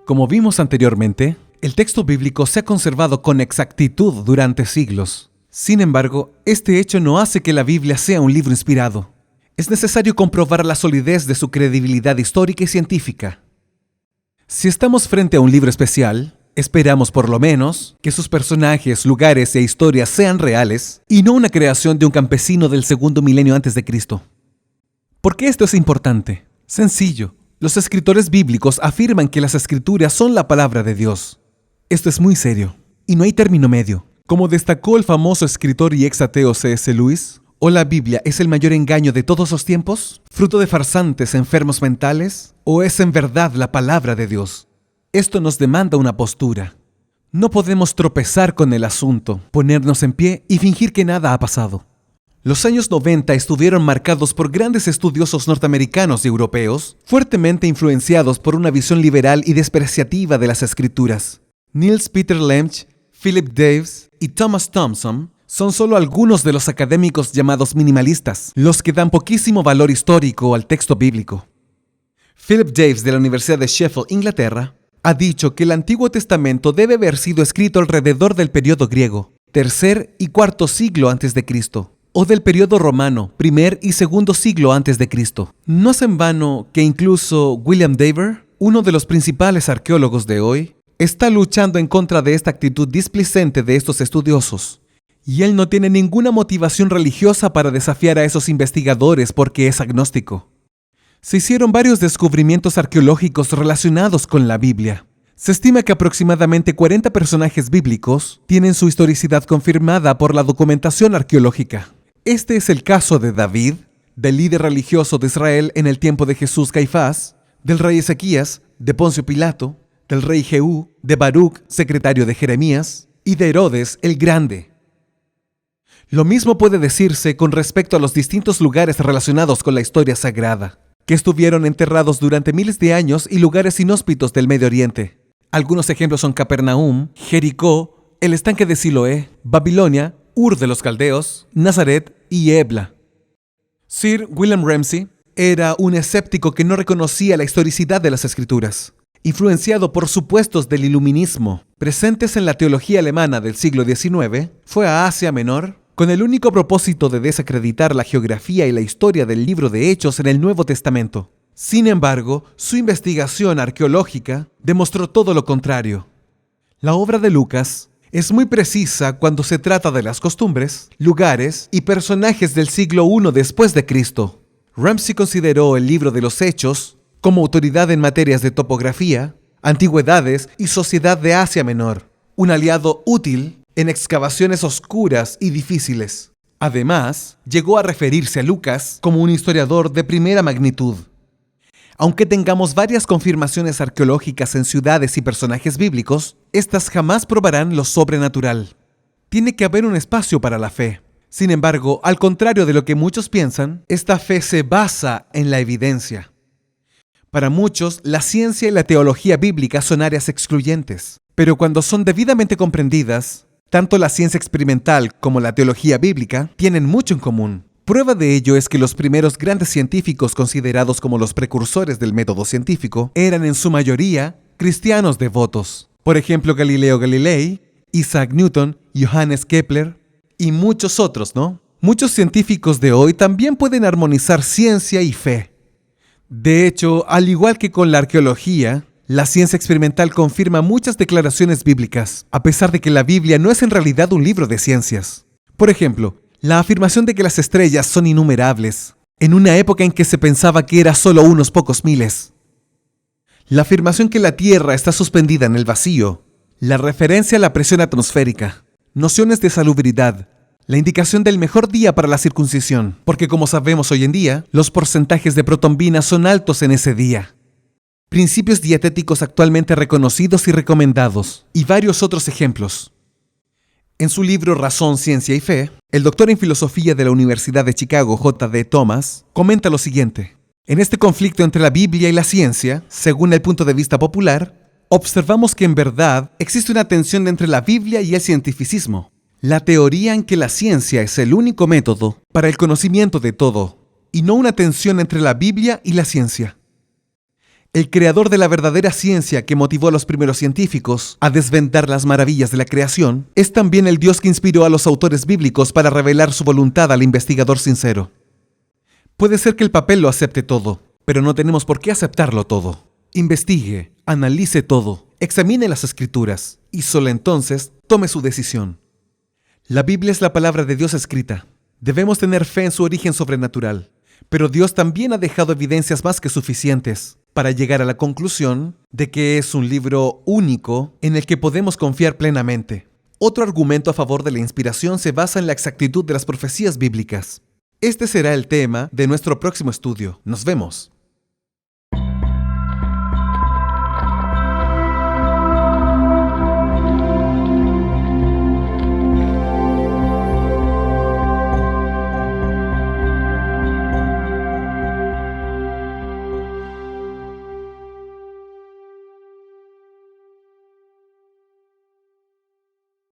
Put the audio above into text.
Como vimos anteriormente, el texto bíblico se ha conservado con exactitud durante siglos. Sin embargo, este hecho no hace que la Biblia sea un libro inspirado. Es necesario comprobar la solidez de su credibilidad histórica y científica. Si estamos frente a un libro especial, esperamos por lo menos que sus personajes, lugares e historias sean reales y no una creación de un campesino del segundo milenio antes de Cristo. ¿Por qué esto es importante? Sencillo. Los escritores bíblicos afirman que las escrituras son la palabra de Dios. Esto es muy serio, y no hay término medio. Como destacó el famoso escritor y ex ateo C.S. Lewis, ¿o la Biblia es el mayor engaño de todos los tiempos? ¿Fruto de farsantes enfermos mentales? ¿O es en verdad la palabra de Dios? Esto nos demanda una postura. No podemos tropezar con el asunto, ponernos en pie y fingir que nada ha pasado. Los años 90 estuvieron marcados por grandes estudiosos norteamericanos y europeos, fuertemente influenciados por una visión liberal y despreciativa de las escrituras. Niels Peter Lemche, Philip Davis y Thomas Thompson son solo algunos de los académicos llamados minimalistas, los que dan poquísimo valor histórico al texto bíblico. Philip Davis, de la Universidad de Sheffield, Inglaterra, ha dicho que el Antiguo Testamento debe haber sido escrito alrededor del periodo griego, tercer y cuarto siglo antes de Cristo, o del periodo romano, primer y segundo siglo antes de Cristo. No es en vano que incluso William Dever, uno de los principales arqueólogos de hoy, está luchando en contra de esta actitud displicente de estos estudiosos. Y él no tiene ninguna motivación religiosa para desafiar a esos investigadores porque es agnóstico. Se hicieron varios descubrimientos arqueológicos relacionados con la Biblia. Se estima que aproximadamente 40 personajes bíblicos tienen su historicidad confirmada por la documentación arqueológica. Este es el caso de David, del líder religioso de Israel en el tiempo de Jesús Caifás, del rey Ezequías, de Poncio Pilato, del rey Jehú, de Baruc, secretario de Jeremías, y de Herodes el Grande. Lo mismo puede decirse con respecto a los distintos lugares relacionados con la historia sagrada, que estuvieron enterrados durante miles de años y lugares inhóspitos del Medio Oriente. Algunos ejemplos son Capernaum, Jericó, el estanque de Siloé, Babilonia, Ur de los Caldeos, Nazaret y Ebla. Sir William Ramsay era un escéptico que no reconocía la historicidad de las escrituras. Influenciado por supuestos del iluminismo presentes en la teología alemana del siglo XIX, fue a Asia Menor con el único propósito de desacreditar la geografía y la historia del libro de Hechos en el Nuevo Testamento. Sin embargo, su investigación arqueológica demostró todo lo contrario. La obra de Lucas es muy precisa cuando se trata de las costumbres, lugares y personajes del siglo I después de Cristo. Ramsay consideró el libro de los Hechos como autoridad en materias de topografía, antigüedades y sociedad de Asia Menor, un aliado útil en excavaciones oscuras y difíciles. Además, llegó a referirse a Lucas como un historiador de primera magnitud. Aunque tengamos varias confirmaciones arqueológicas en ciudades y personajes bíblicos, estas jamás probarán lo sobrenatural. Tiene que haber un espacio para la fe. Sin embargo, al contrario de lo que muchos piensan, esta fe se basa en la evidencia. Para muchos, la ciencia y la teología bíblica son áreas excluyentes, pero cuando son debidamente comprendidas, tanto la ciencia experimental como la teología bíblica tienen mucho en común. Prueba de ello es que los primeros grandes científicos considerados como los precursores del método científico eran en su mayoría cristianos devotos. Por ejemplo, Galileo Galilei, Isaac Newton, Johannes Kepler y muchos otros, ¿no? Muchos científicos de hoy también pueden armonizar ciencia y fe. De hecho, al igual que con la arqueología, la ciencia experimental confirma muchas declaraciones bíblicas, a pesar de que la Biblia no es en realidad un libro de ciencias. Por ejemplo, la afirmación de que las estrellas son innumerables, en una época en que se pensaba que era solo unos pocos miles. La afirmación que la Tierra está suspendida en el vacío, la referencia a la presión atmosférica, nociones de salubridad, la indicación del mejor día para la circuncisión, porque como sabemos hoy en día, los porcentajes de protombina son altos en ese día. Principios dietéticos actualmente reconocidos y recomendados, y varios otros ejemplos. En su libro Razón, Ciencia y Fe, el doctor en filosofía de la Universidad de Chicago, J.D. Thomas, comenta lo siguiente. En este conflicto entre la Biblia y la ciencia, según el punto de vista popular, observamos que en verdad existe una tensión entre la Biblia y el cientificismo. La teoría en que la ciencia es el único método para el conocimiento de todo, y no una tensión entre la Biblia y la ciencia. El creador de la verdadera ciencia que motivó a los primeros científicos a desvendar las maravillas de la creación es también el Dios que inspiró a los autores bíblicos para revelar su voluntad al investigador sincero. Puede ser que el papel lo acepte todo, pero no tenemos por qué aceptarlo todo. Investigue, analice todo, examine las Escrituras y solo entonces tome su decisión. La Biblia es la palabra de Dios escrita. Debemos tener fe en su origen sobrenatural, pero Dios también ha dejado evidencias más que suficientes para llegar a la conclusión de que es un libro único en el que podemos confiar plenamente. Otro argumento a favor de la inspiración se basa en la exactitud de las profecías bíblicas. Este será el tema de nuestro próximo estudio. Nos vemos.